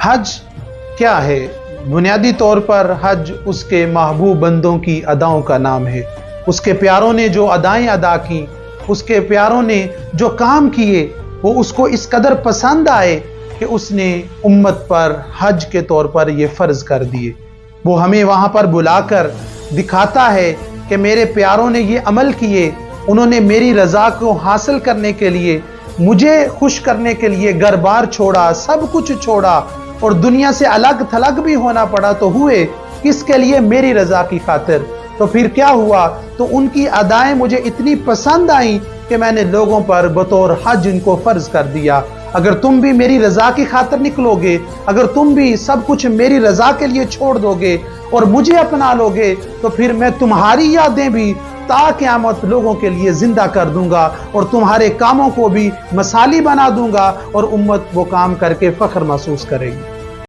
حج کیا ہے؟ بنیادی طور پر حج اس کے محبوب بندوں کی اداؤں کا نام ہے۔ اس کے پیاروں نے جو ادائیں ادا کی، اس کے پیاروں نے جو کام کیے، وہ اس کو اس قدر پسند آئے کہ اس نے امت پر حج کے طور پر یہ فرض کر دیے۔ وہ ہمیں وہاں پر بلا کر دکھاتا ہے کہ میرے پیاروں نے یہ عمل کیے، انہوں نے میری رضا کو حاصل کرنے کے لیے، مجھے خوش کرنے کے لیے گھر بار چھوڑا، سب کچھ چھوڑا اور دنیا سے الگ تھلگ بھی ہونا پڑا تو ہوئے کس کے لیے؟ میری رضا کی خاطر۔ تو پھر کیا ہوا؟ تو ان کی ادائیں مجھے اتنی پسند آئیں کہ میں نے لوگوں پر بطور حج ان کو فرض کر دیا۔ اگر تم بھی میری رضا کی خاطر نکلو گے، اگر تم بھی سب کچھ میری رضا کے لیے چھوڑ دو گے اور مجھے اپنا لو گے، تو پھر میں تمہاری یادیں بھی تا قیامت لوگوں کے لیے زندہ کر دوں گا اور تمہارے کاموں کو بھی مثالی بنا دوں گا اور امت وہ کام کر کے فخر محسوس کرے گی۔